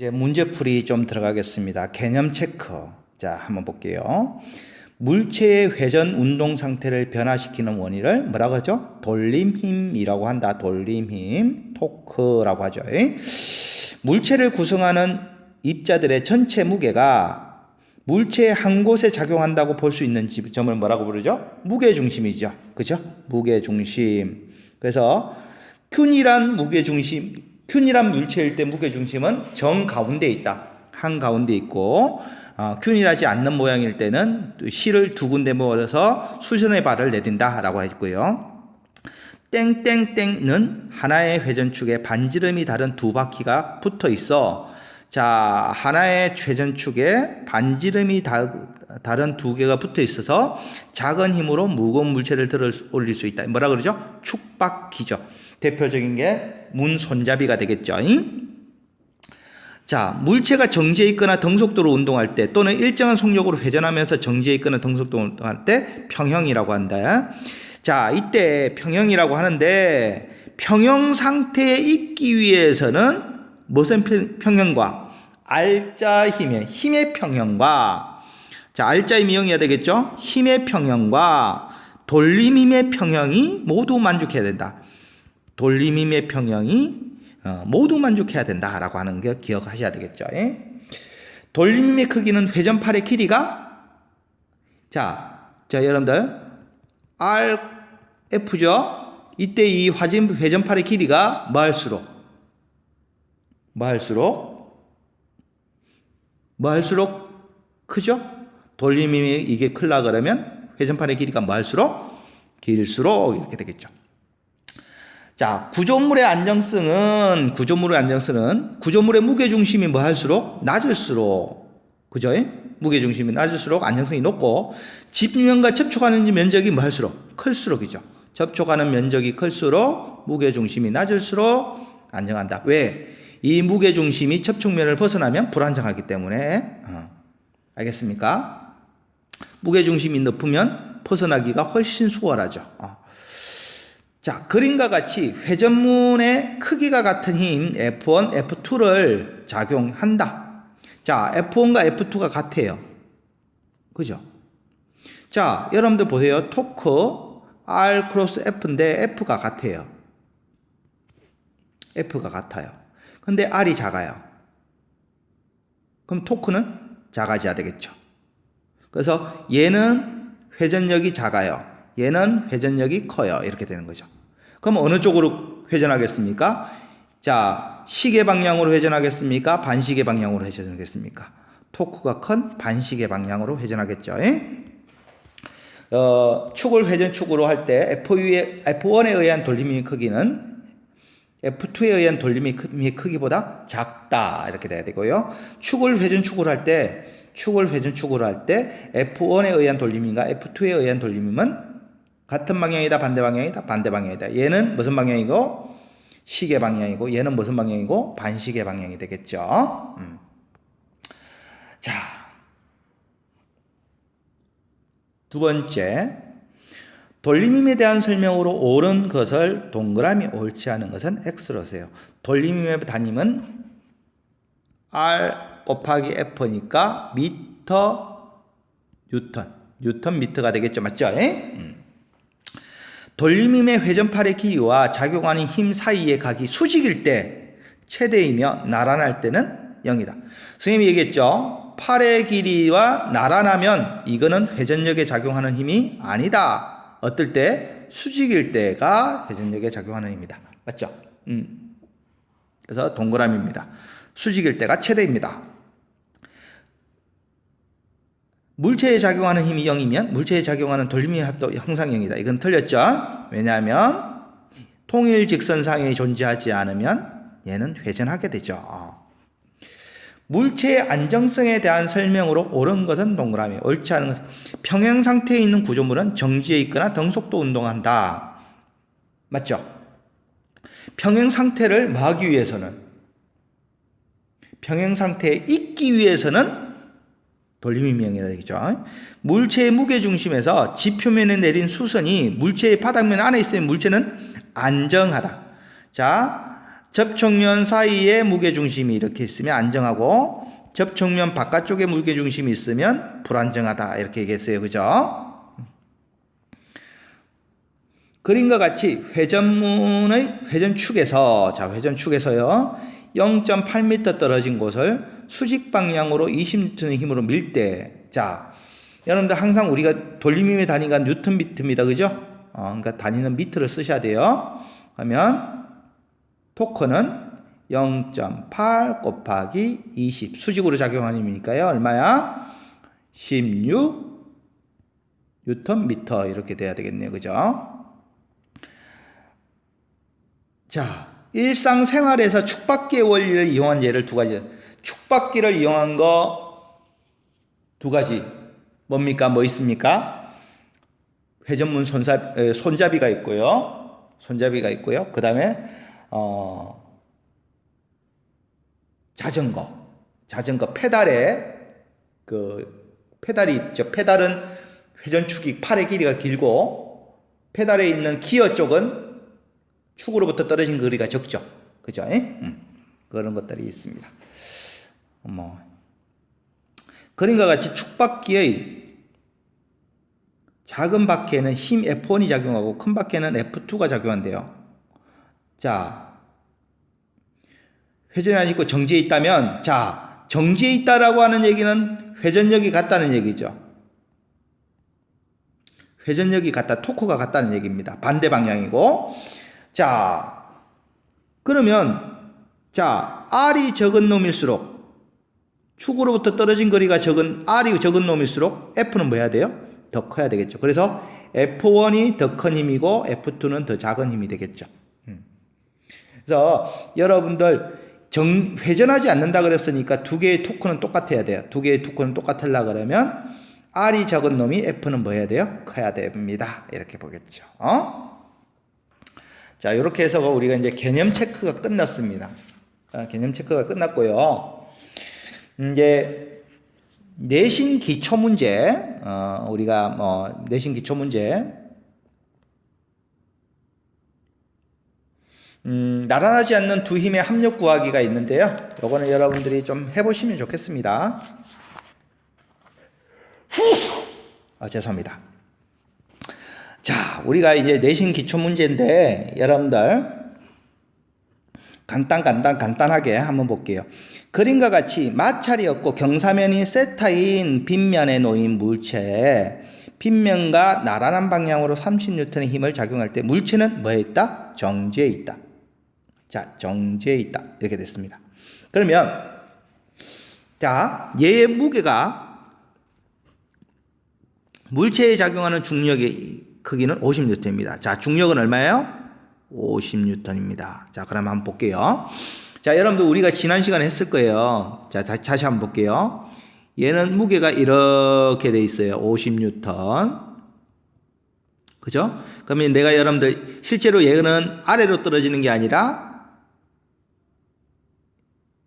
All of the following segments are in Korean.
이제 문제풀이 좀 들어가겠습니다. 개념 체크. 자, 한번 볼게요. 물체의 회전 운동 상태를 변화시키는 원인을 뭐라 그러죠? 돌림힘이라고 한다. 돌림힘, 토크라고 하죠. 물체를 구성하는 입자들의 전체 무게가 물체의 한 곳에 작용한다고 볼 수 있는 점을 뭐라고 부르죠? 무게중심이죠. 그죠? 무게중심. 그래서 균일한 물체일 때 무게중심은 정 가운데 있다. 한 가운데 있고, 균일하지 않는 모양일 때는 실을 두 군데 모아서 수선의 발을 내린다라고 했고요. 땡땡땡은 하나의 회전축에 반지름이 다른 두 바퀴가 붙어 있어. 자, 하나의 회전축에 반지름이 다른 두 개가 붙어 있어서 작은 힘으로 무거운 물체를 들어 올릴 수 있다. 뭐라 그러죠? 축바퀴죠. 대표적인 게 문손잡이가 되겠죠. 자, 물체가 정지해 있거나 등속도로 운동할 때 또는 일정한 속력으로 회전하면서 정지해 있거나 등속도로 운동할 때 평형이라고 한다. 자, 이때 평형이라고 하는데 평형 상태에 있기 위해서는 무슨 평형과 알자 힘의 평형과, 자, 알자 힘이 0이어야 되겠죠? 힘의 평형과 돌림 힘의 평형이 모두 만족해야 된다. 돌림 힘의 평형이 모두 만족해야 된다라고 하는 게 기억하셔야 되겠죠. 돌림 힘의 크기는 회전팔의 길이가, 자 여러분들 RF죠. 이때 이 회전팔의 길이가 뭐할수록 크죠? 돌림 힘이 이게 크려 그러면 회전팔의 길이가 뭐할수록 길수록 이렇게 되겠죠. 자, 구조물의 안정성은 구조물의 무게중심이 뭐 할수록 낮을수록, 그죠? 무게중심이 낮을수록 안정성이 높고, 지면과 접촉하는 면적이 뭐 할수록 클수록이죠. 접촉하는 면적이 클수록 무게중심이 낮을수록 안정한다. 왜? 이 무게중심이 접촉면을 벗어나면 불안정하기 때문에. 알겠습니까? 무게중심이 높으면 벗어나기가 훨씬 수월하죠. 자, 그림과 같이 회전문의 크기가 같은 힘 F1, F2를 작용한다. 자, F1과 F2가 같아요. 그죠? 자, 여러분들 보세요. 토크 R 크로스 F인데 F가 같아요. F가 같아요. 근데 R이 작아요. 그럼 토크는 작아져야 되겠죠. 그래서 얘는 회전력이 작아요. 얘는 회전력이 커요. 이렇게 되는 거죠. 그럼 어느 쪽으로 회전하겠습니까? 자, 시계 방향으로 회전하겠습니까? 반시계 방향으로 회전하겠습니까? 토크가 큰 반시계 방향으로 회전하겠죠. 축을 회전축으로 할 때 F1에 의한 돌림의 크기는 F2에 의한 돌림의 크기보다 작다. 이렇게 돼야 되고요. 축을 회전축으로 할 때 F1에 의한 돌림인가 F2에 의한 돌림은 같은 방향이다, 반대 방향이다, 반대 방향이다. 얘는 무슨 방향이고? 시계 방향이고, 얘는 무슨 방향이고? 반시계 방향이 되겠죠. 자, 두 번째, 돌림힘에 대한 설명으로 옳은 것을 동그라미, 옳지 않은 것은 X로 세요. 돌림힘의 단임은 R 곱하기 F니까 미터, 뉴턴 미터가 되겠죠. 맞죠? 돌림힘의 회전팔의 길이와 작용하는 힘 사이의 각이 수직일 때 최대이며 나란할 때는 0이다. 선생님이 얘기했죠. 팔의 길이와 나란하면 이거는 회전력에 작용하는 힘이 아니다. 어떨 때? 수직일 때가 회전력에 작용하는 힘이다. 맞죠? 그래서 동그라미입니다. 수직일 때가 최대입니다. 물체에 작용하는 힘이 0이면 물체에 작용하는 돌림의 합도 항상 0이다. 이건 틀렸죠? 왜냐하면 통일 직선상에 존재하지 않으면 얘는 회전하게 되죠. 물체의 안정성에 대한 설명으로 옳은 것은 동그라미, 옳지 않은 것은 평형 상태에 있는 구조물은 정지해 있거나 등속도 운동한다. 맞죠? 평형 상태를 뭐 하기 위해서는, 평형 상태에 있기 위해서는 돌림힘이 0이어야 되겠죠. 물체의 무게중심에서 지표면에 내린 수선이 물체의 바닥면 안에 있으면 물체는 안정하다. 자, 접촉면 사이에 무게중심이 이렇게 있으면 안정하고 접촉면 바깥쪽에 무게중심이 있으면 불안정하다 이렇게 얘기했어요. 그죠? 그림과 같이 회전문의 회전축에서 자 회전축에서요 0.8m 떨어진 곳을 수직 방향으로 20N의 힘으로 밀 때 자 여러분들 항상 우리가 돌림힘의 단위가 뉴턴 미터입니다. 그죠? 그러니까 단위는 미터를 쓰셔야 돼요. 그러면 토크는 0.8 곱하기 20 수직으로 작용하는 힘이니까요. 얼마야? 16 뉴턴 미터 이렇게 돼야 되겠네요. 그죠? 자, 일상생활에서 축박기의 원리를 이용한 예를 두 가지. 축박기를 이용한 거 두 가지. 뭡니까? 뭐 있습니까? 회전문 손잡이가 있고요. 손잡이가 있고요. 그 다음에, 자전거 페달에, 페달이 있죠. 페달은 회전축이 팔의 길이가 길고, 페달에 있는 기어 쪽은 축으로부터 떨어진 거리가 적죠. 그죠? 그런 것들이 있습니다. 그림과 같이 축바퀴의 작은 바퀴에는 힘 F1이 작용하고 큰 바퀴에는 F2가 작용한대요. 자, 회전이 아니고 정지에 있다면, 자, 정지에 있다라고 하는 얘기는 회전력이 같다는 얘기죠. 회전력이 같다, 토크가 같다는 얘기입니다. 반대 방향이고. 자, 그러면, 자, R이 적은 놈일수록, 축으로부터 떨어진 거리가 적은, R이 적은 놈일수록 F는 뭐 해야 돼요? 더 커야 되겠죠. 그래서 F1이 더 큰 힘이고 F2는 더 작은 힘이 되겠죠. 그래서 여러분들 회전하지 않는다 그랬으니까 두 개의 토크는 똑같아야 돼요. 두 개의 토크는 똑같으려 그러면 R이 적은 놈이 F는 뭐 해야 돼요? 커야 됩니다. 이렇게 보겠죠. 자, 이렇게 해서 우리가 이제 개념 체크가 끝났습니다. 개념 체크가 끝났고요. 이제 내신 기초 문제, 우리가 내신 기초 문제, 나란하지 않는 두 힘의 합력 구하기가 있는데요. 요거는 여러분들이 좀 해보시면 좋겠습니다. 죄송합니다. 자, 우리가 이제 내신 기초 문제인데 여러분들 간단하게 한번 볼게요. 그림과 같이 마찰이 없고 경사면이 세타인 빗면에 놓인 물체에 빗면과 나란한 방향으로 30N의 힘을 작용할 때 물체는 뭐에 있다? 정지에 있다. 자, 정지에 있다. 이렇게 됐습니다. 그러면 자, 얘의 무게가 물체에 작용하는 중력의 크기는 50N입니다. 자, 중력은 얼마예요? 50N입니다. 자, 그럼 한번 볼게요. 자, 여러분들 우리가 지난 시간에 했을 거예요. 자, 다시 한번 볼게요. 얘는 무게가 이렇게 돼 있어요. 50N. 그죠? 그러면 내가 여러분들 실제로 얘는 아래로 떨어지는 게 아니라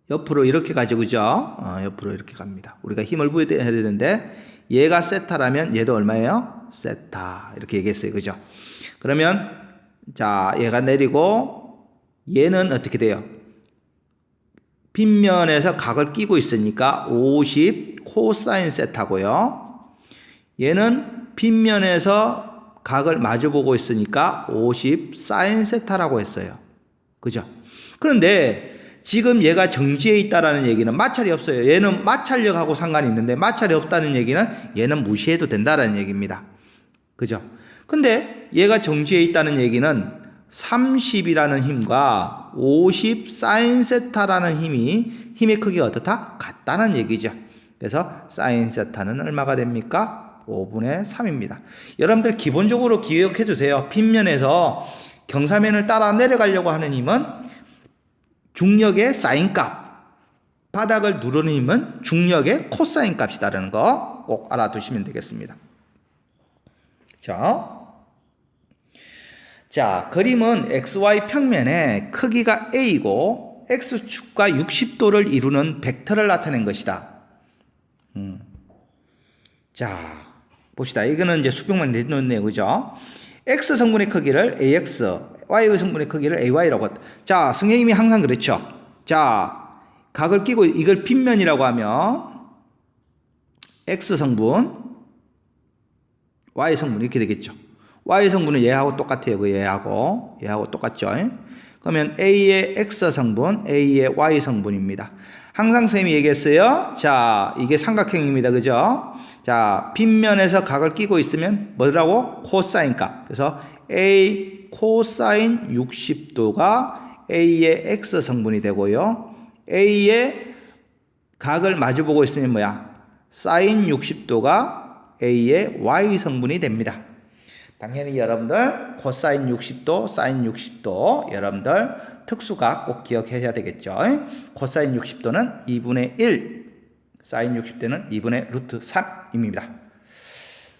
옆으로 이렇게 가죠. 그죠? 옆으로 이렇게 갑니다. 우리가 힘을 부여해야 되는데 얘가 세타라면 얘도 얼마예요? 세타. 이렇게 얘기했어요. 그죠? 그러면 자, 얘가 내리고 얘는 어떻게 돼요? 빗면에서 각을 끼고 있으니까 50 코사인 세타고요. 얘는 빗면에서 각을 마주보고 있으니까 50 사인 세타라고 했어요. 그죠? 그런데 지금 얘가 정지에 있다라는 얘기는 마찰이 없어요. 얘는 마찰력하고 상관이 있는데 마찰이 없다는 얘기는 얘는 무시해도 된다라는 얘기입니다. 그죠? 근데 얘가 정지에 있다는 얘기는 30이라는 힘과 50 사인 세타라는 힘의 크기가 어떻다? 같다는 얘기죠. 그래서 사인 세타는 얼마가 됩니까? 5분의 3입니다. 여러분들 기본적으로 기억해 주세요. 빗면에서 경사면을 따라 내려가려고 하는 힘은 중력의 사인 값, 바닥을 누르는 힘은 중력의 코사인 값이다라는 거 꼭 알아두시면 되겠습니다. 자, 그림은 XY 평면의 크기가 A이고 X축과 60도를 이루는 벡터를 나타낸 것이다. 자, 봅시다. 이거는 이제 수평만 내놓네요. 그죠? X 성분의 크기를 AX, Y의 성분의 크기를 AY라고 한다. 자, 선생님이 항상 그랬죠. 자, 각을 끼고 이걸 빗면이라고 하면 X 성분, Y 성분 이렇게 되겠죠. Y 성분은 얘하고 똑같아요. 그 얘하고 똑같죠. 그러면 A의 X 성분, A의 Y 성분입니다. 항상 선생님이 얘기했어요. 자, 이게 삼각형입니다. 그죠? 자, 빗면에서 각을 끼고 있으면 뭐라고? 코사인 값. 그래서 A 코사인 60도가 A의 X 성분이 되고요. A의 각을 마주보고 있으면 뭐야? 사인 60도가 A의 Y 성분이 됩니다. 당연히 여러분들 코사인 60도, 사인 60도 여러분들 특수각 꼭 기억해야 되겠죠. 코사인 60도는 2분의 1, 사인 60도는 2분의 루트 3입니다.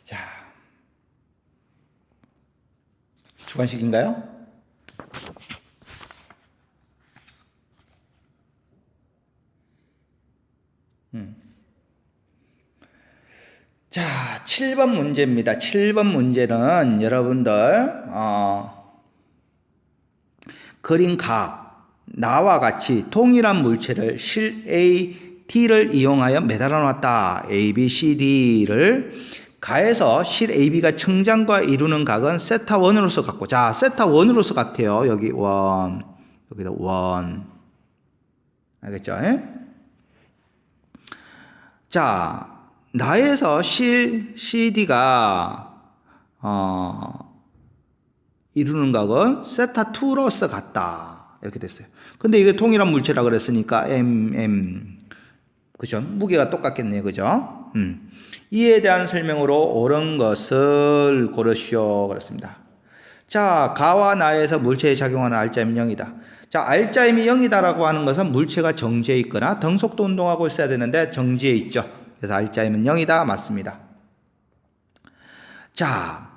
자, 주관식인가요? 자, 7번 문제입니다. 7번 문제는 여러분들 그린 각 나와 같이 동일한 물체를 실 A, T를 이용하여 매달아 놨다. A, B, C, D를 가해서 실 AB가 청장과 이루는 각은 세타 1으로서 같고, 자, 세타 1으로서 같아요. 여기 1, 여기다 1. 알겠죠? 자, 나에서 실 CD가 이루는 각은 세타 2로서 같다. 이렇게 됐어요. 근데 이게 동일한 물체라 그랬으니까 그죠? 무게가 똑같겠네요. 그죠? 이에 대한 설명으로 옳은 것을 고르시오. 그렇습니다. 자, 가와 나에서 물체에 작용하는 알짜임은 0이다. 자, 알짜임이 0이다라고 하는 것은 물체가 정지해 있거나 등속도 운동하고 있어야 되는데 정지해 있죠. 그래서 알짜임은 0이다. 맞습니다. 자,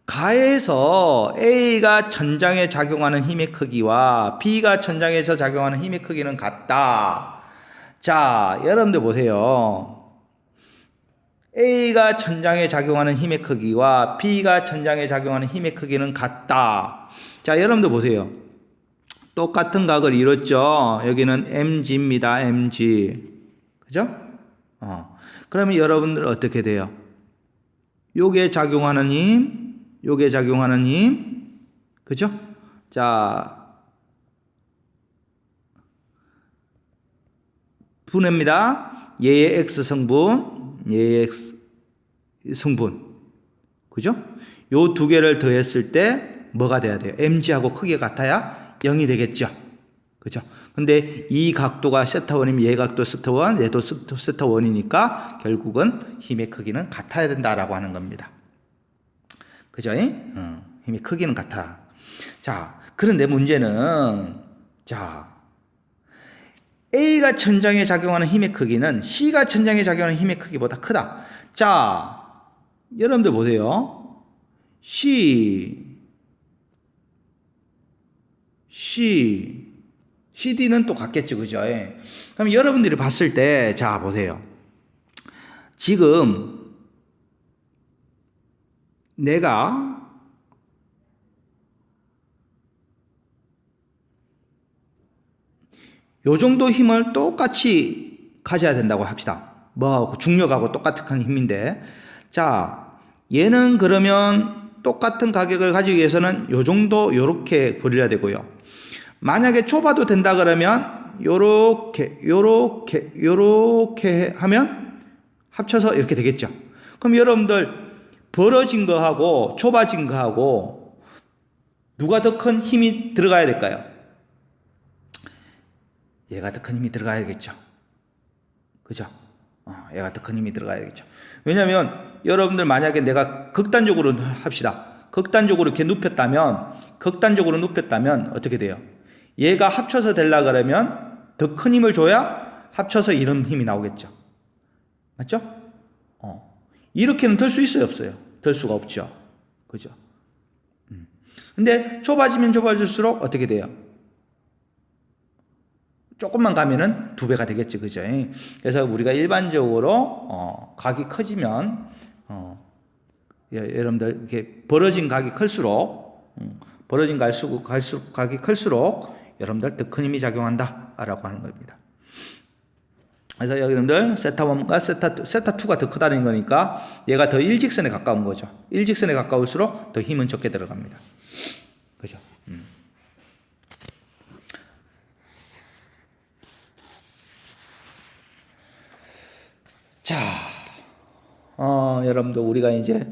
가에서 A가 천장에 작용하는 힘의 크기와 B가 천장에서 작용하는 힘의 크기는 같다. 자, 여러분들 보세요. A가 천장에 작용하는 힘의 크기와 B가 천장에 작용하는 힘의 크기는 같다. 자, 여러분들 보세요. 똑같은 각을 이뤘죠. 여기는 MG입니다. MG. 그죠? 그러면 여러분들 어떻게 돼요? 요게 작용하는 힘, 요게 작용하는 힘. 그죠? 자, 분해입니다. 얘의 X 성분, 얘의 X 성분. 그죠? 요 두 개를 더했을 때 뭐가 돼야 돼요? MG하고 크기가 같아야 0이 되겠죠. 그죠? 근데 이 각도가 세타 1이면 얘 각도 세타 1, 얘도 세타 1이니까 결국은 힘의 크기는 같아야 된다라고 하는 겁니다. 그죠? 힘의 크기는 같아. 자, 그런데 문제는, 자, A가 천장에 작용하는 힘의 크기는 C가 천장에 작용하는 힘의 크기보다 크다. 자, 여러분들 보세요. CD는 또 같겠죠. 그죠? 그럼 여러분들이 봤을 때, 자, 보세요. 지금 내가 요 정도 힘을 똑같이 가져야 된다고 합시다. 뭐 중력하고 똑같은 힘인데, 자, 얘는 그러면 똑같은 가격을 가지기 위해서는 요 정도 요렇게 그려야 되고요. 만약에 좁아도 된다 그러면 요렇게 하면 합쳐서 이렇게 되겠죠. 그럼 여러분들 벌어진 거하고 좁아진 거하고 누가 더 큰 힘이 들어가야 될까요? 얘가 더 큰 힘이 들어가야겠죠. 그죠? 얘가 더 큰 힘이 들어가야겠죠. 왜냐하면 여러분들 만약에 내가 극단적으로 합시다. 극단적으로 이렇게 눕혔다면 어떻게 돼요? 얘가 합쳐서 되려 그러면 더 큰 힘을 줘야 합쳐서 이런 힘이 나오겠죠. 맞죠? 이렇게는 들 수 있어요, 없어요? 들 수가 없죠. 그죠? 근데 좁아지면 좁아질수록 어떻게 돼요? 조금만 가면은 2배가 되겠죠. 그죠? 그래서 우리가 일반적으로, 각이 커지면, 여러분들, 이렇게 벌어진 각이 클수록, 벌어진 가격이 클수록 여러분들 더 큰 힘이 작용한다라고 하는 겁니다. 그래서 여러분들 세타1과 세타2가 더 크다는 거니까 얘가 더 일직선에 가까운 거죠. 일직선에 가까울수록 더 힘은 적게 들어갑니다. 그죠? 자, 여러분들 우리가 이제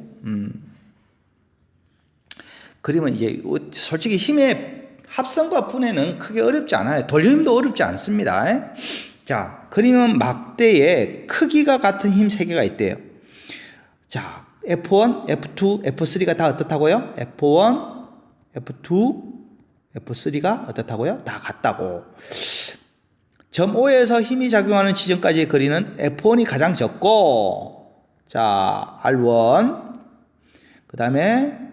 그림은 이제 솔직히 힘의 합성과 분해는 크게 어렵지 않아요. 돌림도 어렵지 않습니다. 자, 그림은 막대에 크기가 같은 힘 3개가 있대요. 자, F1, F2, F3가 다 어떻다고요? F1, F2, F3가 어떻다고요? 다 같다고. 점 O에서 힘이 작용하는 지점까지의 거리는 F1이 가장 적고, 자, R1, 그 다음에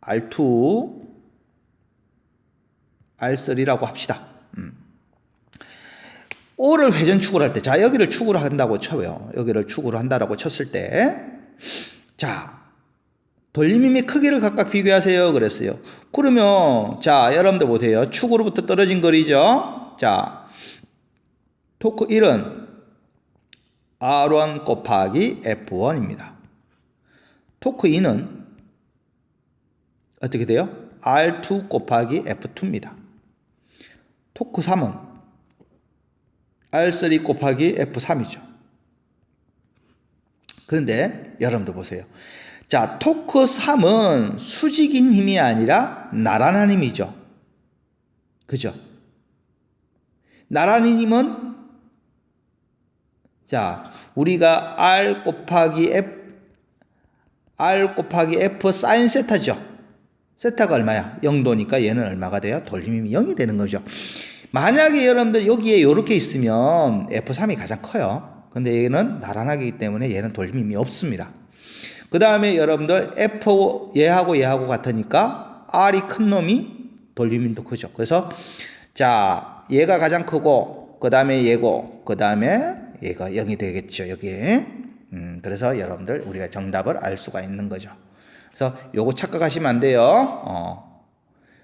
R2, R3라고 합시다. O를 회전축으로 할 때, 자, 여기를 축으로 한다고 쳐요. 여기를 축으로 한다라고 쳤을 때, 자, 돌림힘의 크기를 각각 비교하세요. 그랬어요. 그러면, 자, 여러분들 보세요. 축으로부터 떨어진 거리죠. 자, 토크 1은 R1 곱하기 F1입니다. 토크 2는 어떻게 돼요? R2 곱하기 F2입니다. 토크 3은 R3 곱하기 F3이죠. 그런데 여러분들 보세요. 자, 토크 3은 수직인 힘이 아니라 나란한 힘이죠. 그죠? 나란한 힘은 자, 우리가 R 곱하기 F 사인 세타죠. 세타가 얼마야? 0도니까 얘는 얼마가 돼요? 돌림힘이 0이 되는 거죠. 만약에 여러분들 여기에 이렇게 있으면 F3이 가장 커요. 근데 얘는 나란하기 때문에 얘는 돌림힘이 없습니다. 그 다음에 여러분들 얘하고 같으니까 R이 큰 놈이 돌림힘도 크죠. 그래서 자, 얘가 가장 크고 그 다음에 얘고 그 다음에 얘가 0이 되겠죠. 여기에. 그래서 여러분들 우리가 정답을 알 수가 있는 거죠. 그래서 요거 착각하시면 안 돼요.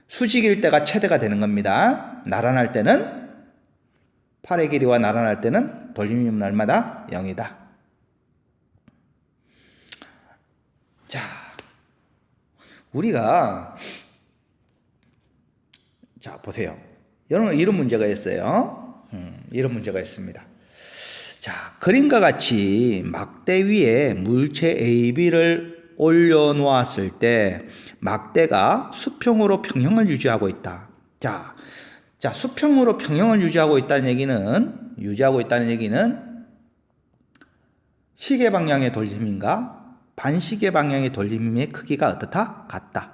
수직일 때가 최대가 되는 겁니다. 나란할 때는 팔의 길이와 나란할 때는 돌림힘은 얼마다? 0이다. 자, 우리가 자 보세요. 여러분 이런 문제가 있어요. 이런 문제가 있습니다. 자, 그림과 같이 막대 위에 물체 AB를 올려놓았을 때 막대가 수평으로 평형을 유지하고 있다. 자, 수평으로 평형을 유지하고 있다는 얘기는 시계 방향의 돌림힘과 반시계 방향의 돌림힘의 크기가 어떻다? 같다.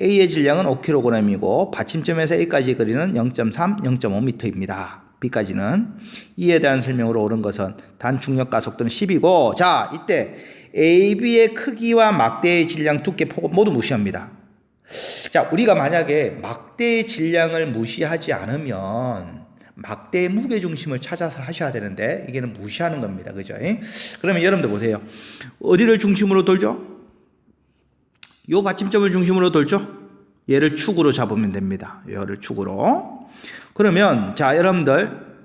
A의 질량은 5kg이고 받침점에서 A까지의 거리는 0.3, 0.5m입니다. B까지는. 이에 대한 설명으로 옳은 것은 단 중력 가속도는 10이고 자, 이때 AB의 크기와 막대의 질량, 두께, 폭은 모두 무시합니다. 자, 우리가 만약에 막대의 질량을 무시하지 않으면 막대의 무게중심을 찾아서 하셔야 되는데 이게는 무시하는 겁니다. 그죠? 그러면 여러분들 보세요. 어디를 중심으로 돌죠? 요 받침점을 중심으로 돌죠? 얘를 축으로 잡으면 됩니다. 얘를 축으로. 그러면 자, 여러분들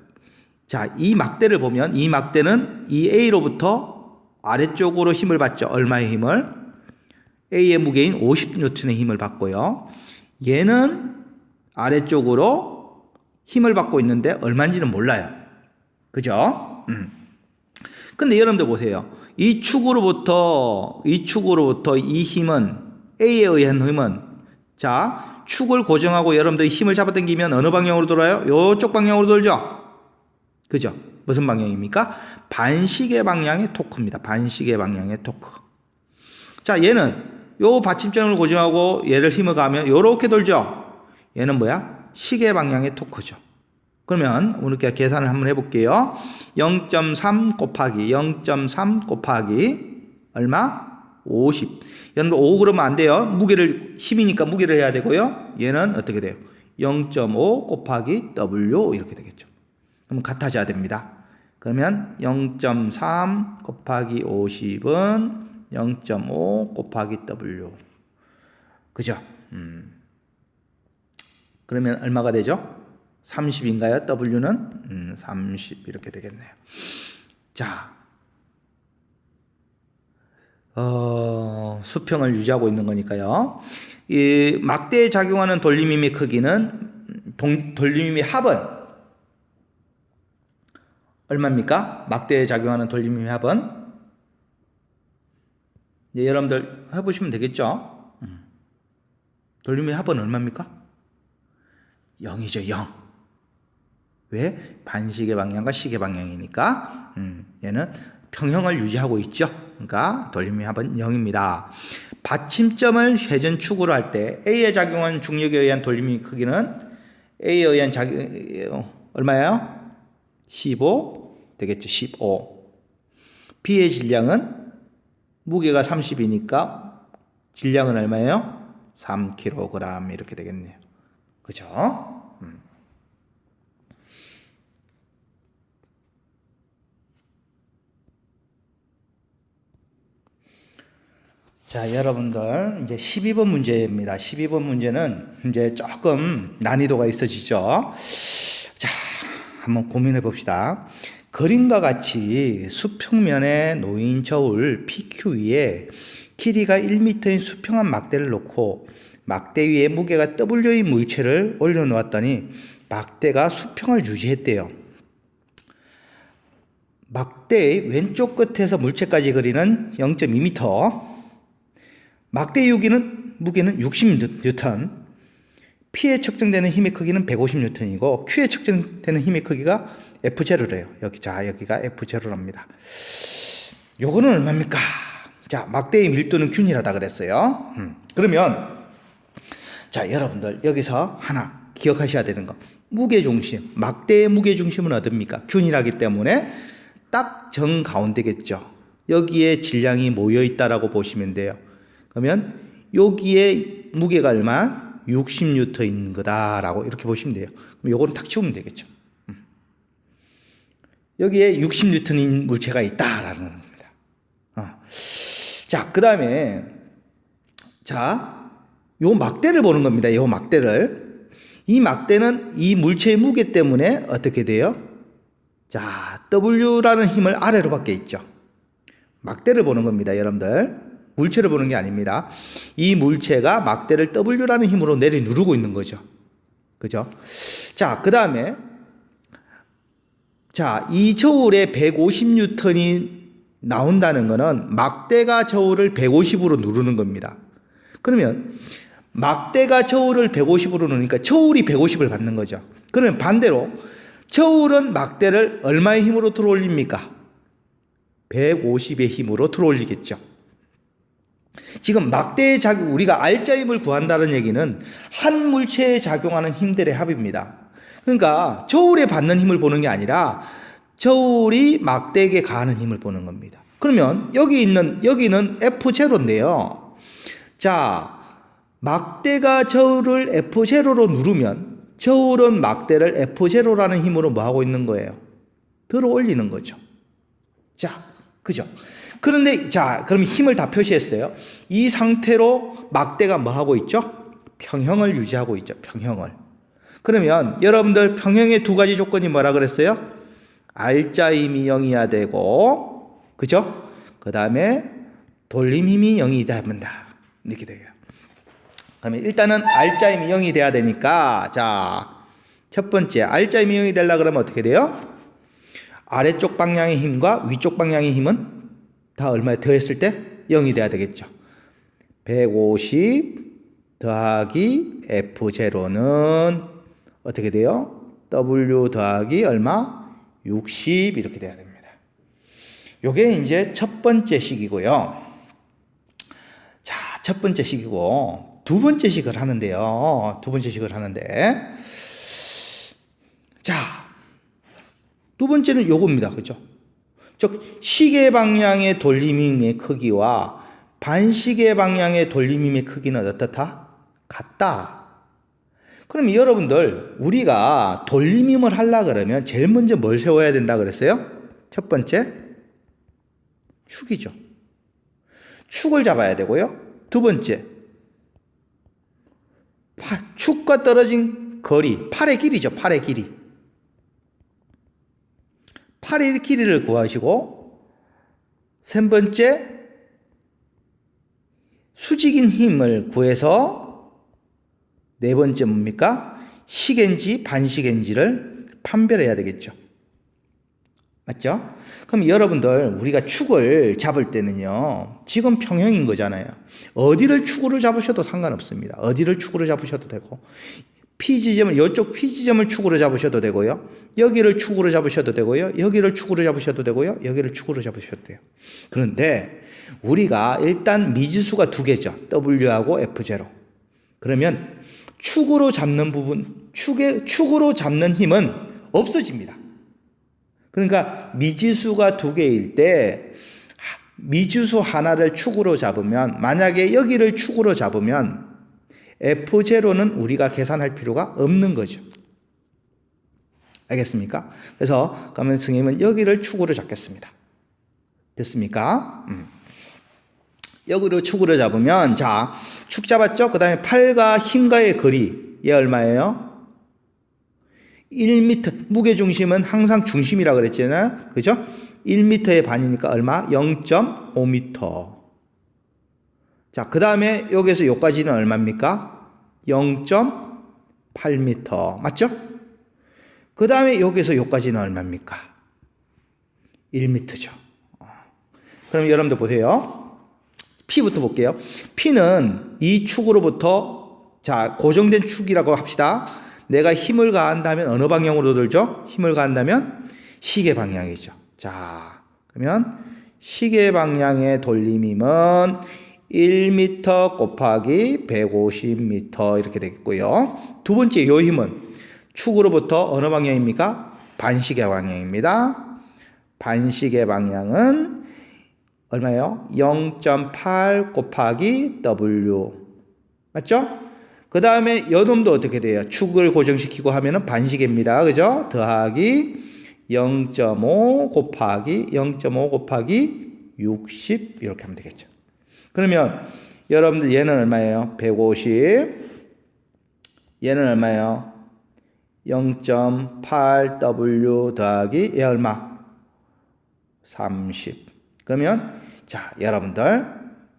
자, 이 막대를 보면 이 막대는 이 A로부터 아래쪽으로 힘을 받죠. 얼마의 힘을? A의 무게인 50N의 힘을 받고요. 얘는 아래쪽으로 힘을 받고 있는데 얼마인지는 몰라요. 그죠? 근데 여러분들 보세요. 이 축으로부터 이 힘은 A에 의한 힘은 자, 축을 고정하고 여러분들이 힘을 잡아당기면 어느 방향으로 돌아요? 요쪽 방향으로 돌죠. 그죠? 무슨 방향입니까? 반시계 방향의 토크입니다. 반시계 방향의 토크. 자, 얘는 요 받침점을 고정하고 얘를 힘을 가하면 요렇게 돌죠. 얘는 뭐야? 시계 방향의 토크죠. 그러면 우리가 계산을 한번 해볼게요. 0.3 곱하기 얼마? 50. 여러분 5 그러면 안 돼요. 힘이니까 무게를 해야 되고요. 얘는 어떻게 돼요? 0.5 곱하기 W 이렇게 되겠죠. 그럼 같아져야 됩니다. 그러면 0.3 곱하기 50은 0.5 곱하기 W. 그죠? 그러면 얼마가 되죠? 30인가요? W는 30 이렇게 되겠네요. 자, 수평을 유지하고 있는 거니까요. 이 막대에 작용하는 돌림힘의 크기는 돌림힘의 합은 얼마입니까? 막대에 작용하는 돌림힘의 합은 이제 여러분들 해보시면 되겠죠? 돌림힘의 합은 얼마입니까? 0이죠, 0. 왜? 반시계 방향과 시계 방향이니까 얘는 평형을 유지하고 있죠. 그러니까 돌림힘의 합은 0입니다. 받침점을 회전축으로 할 때 A에 작용한 중력에 의한 돌림힘의 크기는 A에 의한 얼마예요? 15 되겠죠. 15. B의 질량은 무게가 30이니까 질량은 얼마예요? 3kg 이렇게 되겠네요. 그죠? 자, 여러분들 이제 12번 문제입니다. 12번 문제는 이제 조금 난이도가 있어지죠. 자, 한번 고민해 봅시다. 그림과 같이 수평면에 놓인 저울 PQ 위에 길이가 1m인 수평한 막대를 놓고 막대 위에 무게가 W인 물체를 올려놓았더니 막대가 수평을 유지했대요. 막대의 왼쪽 끝에서 물체까지 거리는 0.2m, 막대 무게는 60N, P에 측정되는 힘의 크기는 150N이고 Q에 측정되는 힘의 크기가 F0래요. 여기가 F0랍니다. 요거는 얼마입니까? 자, 막대의 밀도는 균일하다 그랬어요. 그러면 자, 여러분들 여기서 하나 기억하셔야 되는 거. 무게중심, 막대의 무게중심은 어딥니까? 균일하기 때문에 딱 정 가운데겠죠. 여기에 질량이 모여 있다라고 보시면 돼요. 그러면 여기에 무게가 얼마? 60N인 거다라고 이렇게 보시면 돼요. 그럼 요거는 탁 치우면 되겠죠. 여기에 60N인 물체가 있다라는 겁니다. 자, 그 다음에 자, 요 막대를 보는 겁니다. 요 막대를. 이 막대는 이 물체의 무게 때문에 어떻게 돼요? 자, W라는 힘을 아래로 받게 있죠. 막대를 보는 겁니다, 여러분들. 물체를 보는 게 아닙니다. 이 물체가 막대를 W라는 힘으로 내리 누르고 있는 거죠. 그죠? 자, 그 다음에 자, 이 저울에 150N이 나온다는 거는 막대가 저울을 150으로 누르는 겁니다. 그러면 막대가 저울을 150으로 누르니까 저울이 150을 받는 거죠. 그러면 반대로 저울은 막대를 얼마의 힘으로 들어올립니까? 150의 힘으로 들어올리겠죠. 지금 막대의 작용, 우리가 R자 힘을 구한다는 얘기는 한 물체에 작용하는 힘들의 합입니다. 그러니까 저울에 받는 힘을 보는 게 아니라 저울이 막대에게 가하는 힘을 보는 겁니다. 그러면 여기는 F0인데요. 자, 막대가 저울을 F0로 누르면 저울은 막대를 F0라는 힘으로 뭐 하고 있는 거예요? 들어 올리는 거죠. 자, 그죠? 그런데 자, 그럼 힘을 다 표시했어요. 이 상태로 막대가 뭐 하고 있죠? 평형을 유지하고 있죠. 평형을. 그러면 여러분들 평형의 두 가지 조건이 뭐라 그랬어요? R자 힘이 0이어야 되고, 그죠? 그 다음에 돌림 힘이 0이 돼야 된다. 이렇게 돼요. 그러면 일단은 R자 힘이 0이 돼야 되니까, 자, 첫 번째 R자 힘이 0이 되려고 그러면 어떻게 돼요? 아래쪽 방향의 힘과 위쪽 방향의 힘은 다 얼마에 더했을 때 0이 돼야 되겠죠. 150 더하기 F0는 어떻게 돼요? W 더하기 얼마? 60 이렇게 돼야 됩니다. 요게 이제 첫 번째 식이고요. 자, 첫 번째 식이고 두 번째 식을 하는데요. 두 번째 식을 하는데 자, 두 번째는 요겁니다. 그죠? 즉 시계 방향의 돌림힘의 크기와 반시계 방향의 돌림힘의 크기는 어떻다? 같다. 그럼 여러분들 우리가 돌림힘을 하려고 그러면 제일 먼저 뭘 세워야 된다 그랬어요? 첫 번째 축이죠. 축을 잡아야 되고요. 두 번째 축과 떨어진 거리, 팔의 길이죠. 팔의 길이. 팔의 길이를 구하시고, 세 번째, 수직인 힘을 구해서, 네 번째 뭡니까? 시계인지 반시계인지를 판별해야 되겠죠. 맞죠? 그럼 여러분들, 우리가 축을 잡을 때는요, 지금 평형인 거잖아요. 어디를 축으로 잡으셔도 상관없습니다. 어디를 축으로 잡으셔도 되고, P지점을, 이쪽 P지점을 축으로 잡으셔도 되고요. 여기를 축으로 잡으셔도 되고요. 여기를 축으로 잡으셔도 되고요. 여기를 축으로 잡으셔도 돼요. 그런데 우리가 일단 미지수가 두 개죠. W하고 F0. 그러면 축으로 잡는 부분, 축으로 잡는 힘은 없어집니다. 그러니까 미지수가 두 개일 때 미지수 하나를 축으로 잡으면, 만약에 여기를 축으로 잡으면 F0는 우리가 계산할 필요가 없는 거죠. 알겠습니까? 그래서 그러면 선생님은 여기를 축으로 잡겠습니다. 됐습니까? 여기로 축으로 잡으면, 자, 축 잡았죠? 그 다음에 팔과 힘과의 거리, 얘 얼마예요? 1m, 무게중심은 항상 중심이라고 그랬잖아요. 그죠? 1m의 반이니까 얼마? 0.5m. 자, 그 다음에 여기서 여기까지는 얼마입니까? 0.8m. 맞죠? 그 다음에 여기서 여기까지는 얼마입니까? 1m죠. 그럼 여러분들 보세요. P부터 볼게요. P는 이 축으로부터, 자, 고정된 축이라고 합시다. 내가 힘을 가한다면 어느 방향으로 돌죠? 힘을 가한다면 시계 방향이죠. 자, 그러면 시계 방향의 돌림힘은 1m 곱하기 150m 이렇게 되겠고요. 두 번째 요 힘은 축으로부터 어느 방향입니까? 반시계 방향입니다. 반시계 방향은 얼마예요? 0.8 곱하기 W. 맞죠? 그 다음에 요놈도 어떻게 돼요? 축을 고정시키고 하면은 반시계입니다. 그죠? 더하기 0.5 곱하기 60 이렇게 하면 되겠죠. 그러면 여러분들 얘는 얼마예요? 150. 얘는 얼마예요? 0.8W 더하기 얘 얼마? 30. 그러면 자, 여러분들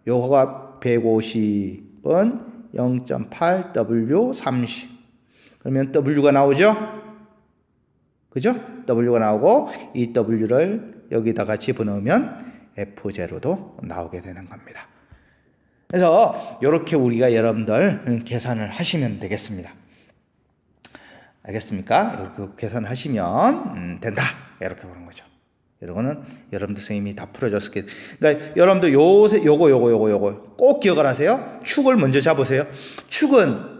요거가 150은 0.8W 30. 그러면 W가 나오죠? 그죠? W가 나오고 이 W를 여기다가 집어넣으면 F0도 나오게 되는 겁니다. 그래서 이렇게 우리가 여러분들 계산을 하시면 되겠습니다. 알겠습니까? 이렇게 계산하시면 된다. 이렇게 보는 거죠. 이거는 여러분들 선생님이 다 풀어줬을 게, 그러니까 여러분들 요거 꼭 기억을 하세요. 축을 먼저 잡으세요. 축은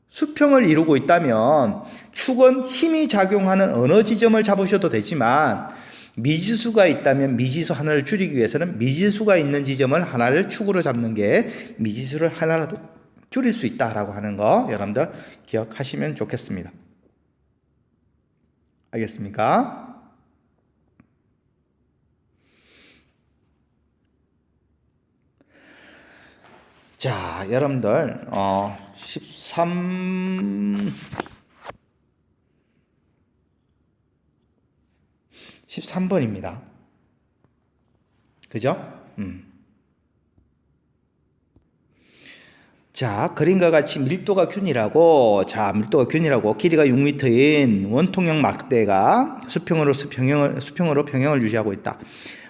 수평을 이루고 있다면 축은 힘이 작용하는 어느 지점을 잡으셔도 되지만, 미지수가 있다면 미지수 하나를 줄이기 위해서는 미지수가 있는 지점을 하나를 축으로 잡는 게 미지수를 하나라도 줄일 수 있다라고 하는 거 여러분들 기억하시면 좋겠습니다. 알겠습니까? 자, 여러분들 13번입니다. 그죠? 자, 그림과 같이 밀도가 균이라고, 길이가 6m인 원통형 막대가 수평으로 평형을 유지하고 있다.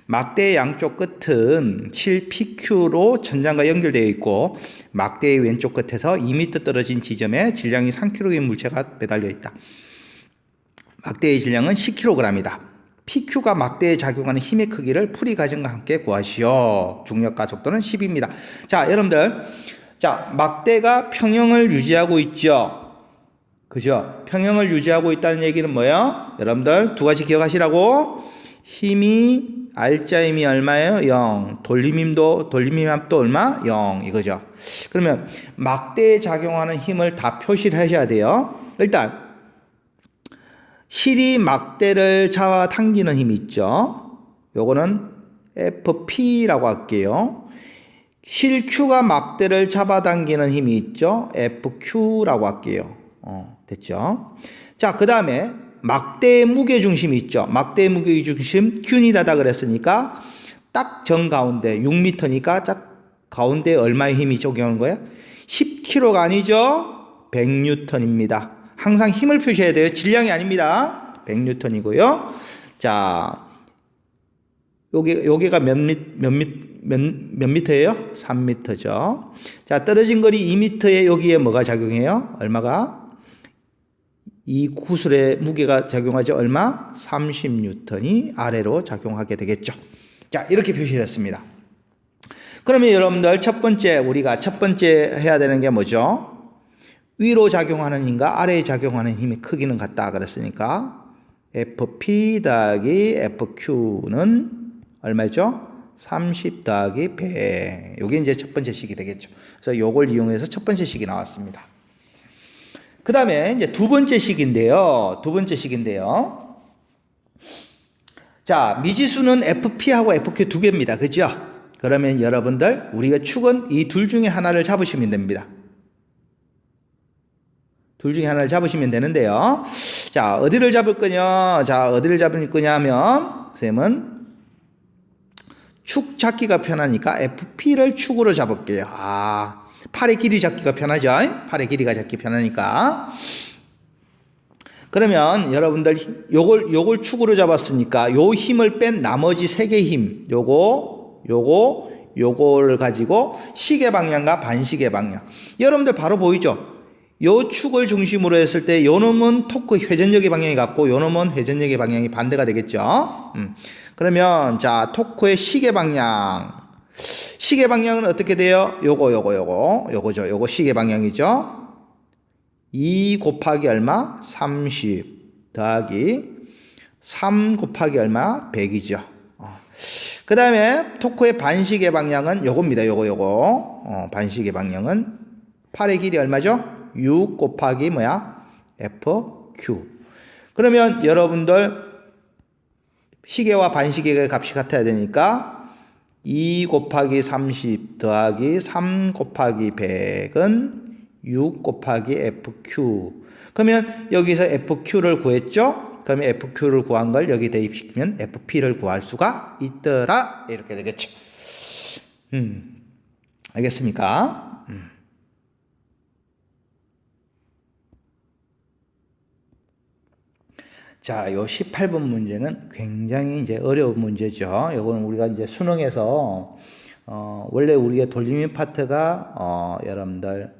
막대의 양쪽 끝은 실 PQ로 천장과 연결되어 있고, 막대의 왼쪽 끝에서 2m 떨어진 지점에 질량이 3kg인 물체가 매달려 있다. 막대의 질량은 10kg이다. PQ가 막대에 작용하는 힘의 크기를 풀이 과정과 함께 구하시오. 중력 가속도는 10입니다. 자, 여러분들, 자, 막대가 평형을 유지하고 있죠. 그죠? 평형을 유지하고 있다는 얘기는 뭐예요? 여러분들 두 가지 기억하시라고. 힘이 R자 힘이 얼마예요? 0. 돌림힘 합도 얼마? 0. 이거죠. 그러면 막대에 작용하는 힘을 다 표시를 하셔야 돼요. 일단 실이 막대를 잡아당기는 힘이 있죠. 요거는 FP라고 할게요. 실 Q가 막대를 잡아당기는 힘이 있죠. FQ라고 할게요. 됐죠? 자, 그 다음에 막대의 무게중심이 있죠. 막대의 무게중심 균일하다 그랬으니까 딱 정가운데 6m니까 딱 가운데 얼마의 힘이 적용하는 거예요? 10kg가 아니죠? 100N입니다. 항상 힘을 표시해야 돼요. 질량이 아닙니다. 100N이고요. 자, 여기가 몇 미터예요? 3m죠. 자, 떨어진 거리 2m에 여기에 뭐가 작용해요? 얼마가? 이 구슬의 무게가 작용하죠. 얼마? 30N이 아래로 작용하게 되겠죠. 자, 이렇게 표시를 했습니다. 그러면 여러분들 우리가 첫 번째 해야 되는 게 뭐죠? 위로 작용하는 힘과 아래에 작용하는 힘의 크기는 같다 그랬으니까 FP 더하기 FQ는 얼마죠? 30 더하기 100. 이게 이제 첫 번째 식이 되겠죠. 그래서 요걸 이용해서 첫 번째 식이 나왔습니다. 그 다음에 이제 두 번째 식인데요. 자, 미지수는 FP하고 FQ 두 개입니다. 그죠? 그러면 여러분들, 우리가 축은 이 둘 중에 하나를 잡으시면 됩니다. 둘 중에 하나를 잡으시면 되는데요. 자, 어디를 잡을 거냐? 자, 어디를 잡을 거냐 하면, 선생님은 축 잡기가 편하니까 FP를 축으로 잡을게요. 팔의 길이 잡기가 편하죠? 팔의 길이가 잡기 편하니까. 그러면 여러분들 요걸 축으로 잡았으니까 요 힘을 뺀 나머지 세 개의 힘, 요거를 가지고 시계 방향과 반시계 방향. 여러분들 바로 보이죠? 요 축을 중심으로 했을 때 요 놈은 토크 회전력의 방향이 같고 요 놈은 회전력의 방향이 반대가 되겠죠. 그러면 자, 토크의 시계 방향은 어떻게 돼요? 요거죠. 요거 시계 방향이죠. 2 곱하기 얼마? 30 더하기 3 곱하기 얼마? 100이죠. 그 다음에 토크의 반시계 방향은 요겁니다. 요거. 반시계 방향은 팔의 길이 얼마죠? 6 곱하기 FQ. 그러면 여러분들 시계와 반시계의 값이 같아야 되니까 2 곱하기 30 더하기 3 곱하기 100은 6 곱하기 FQ. 그러면 여기서 FQ를 구했죠? 그러면 FQ를 구한 걸 여기 대입시키면 FP를 구할 수가 있더라. 이렇게 되겠죠. 알겠습니까? 자, 요 18번 문제는 굉장히 이제 어려운 문제죠. 요거는 우리가 이제 수능에서, 원래 우리의 돌림인 파트가, 여러분들,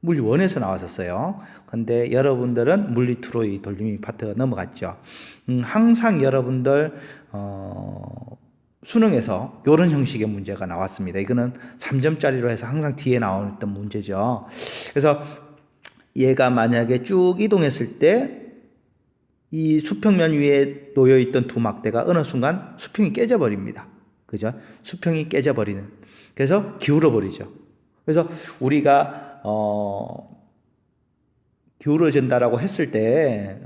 물리1에서 나왔었어요. 근데 여러분들은 물리2로 이 돌림인 파트가 넘어갔죠. 항상 여러분들, 수능에서 요런 형식의 문제가 나왔습니다. 이거는 3점짜리로 해서 항상 뒤에 나왔던 문제죠. 그래서 얘가 만약에 쭉 이동했을 때 이 수평면 위에 놓여있던 두 막대가 어느 순간 수평이 깨져버립니다. 그죠? 수평이 깨져버리는. 그래서 기울어버리죠. 그래서 우리가 기울어진다라고 했을 때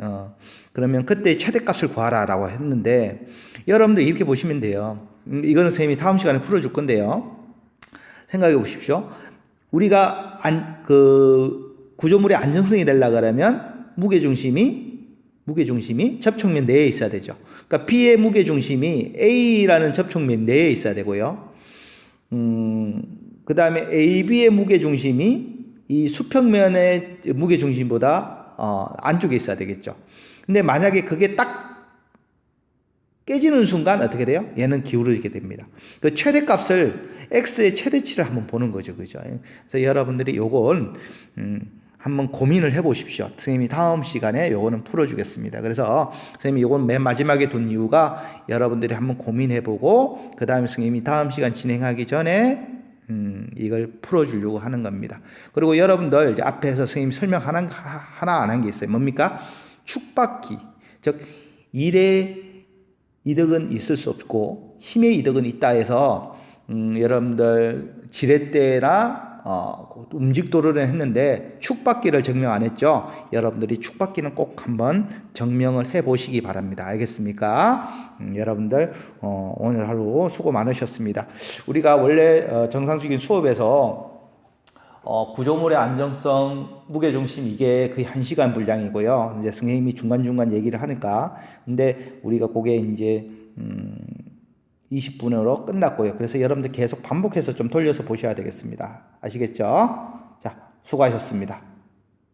그러면 그때 최대값을 구하라 라고 했는데 여러분들 이렇게 보시면 돼요. 이거는 선생님이 다음 시간에 풀어줄 건데요. 생각해 보십시오. 우리가 구조물의 안정성이 되려고 하면 무게중심이 접촉면 내에 있어야 되죠. 그러니까 B의 무게중심이 A라는 접촉면 내에 있어야 되고요. 그 다음에 AB의 무게중심이 이 수평면의 무게중심보다 안쪽에 있어야 되겠죠. 근데 만약에 그게 딱 깨지는 순간 어떻게 돼요? 얘는 기울어지게 됩니다. 그 최대값을 X의 최대치를 한번 보는 거죠. 그죠? 그래서 여러분들이 요걸 한번 고민을 해 보십시오. 선생님이 다음 시간에 요거는 풀어주겠습니다. 그래서 선생님이 요건 맨 마지막에 둔 이유가 여러분들이 한번 고민해 보고 그 다음에 선생님이 다음 시간 진행하기 전에 이걸 풀어주려고 하는 겁니다. 그리고 여러분들 이제 앞에서 선생님이 설명 하나 안 한 게 있어요. 뭡니까? 축받기. 즉 일의 이득은 있을 수 없고 힘의 이득은 있다 해서 여러분들 지렛대나 움직도를 했는데 축받기를 증명 안 했죠. 여러분들이 축받기는 꼭 한번 증명을 해 보시기 바랍니다. 알겠습니까? 여러분들 오늘 하루 수고 많으셨습니다. 우리가 원래 정상적인 수업에서 구조물의 안정성, 무게중심 이게 거의 1시간 분량이고요. 이제 선생님이 중간중간 얘기를 하니까. 근데 우리가 그게 이제 20분으로 끝났고요. 그래서 여러분들 계속 반복해서 좀 돌려서 보셔야 되겠습니다. 아시겠죠? 자, 수고하셨습니다.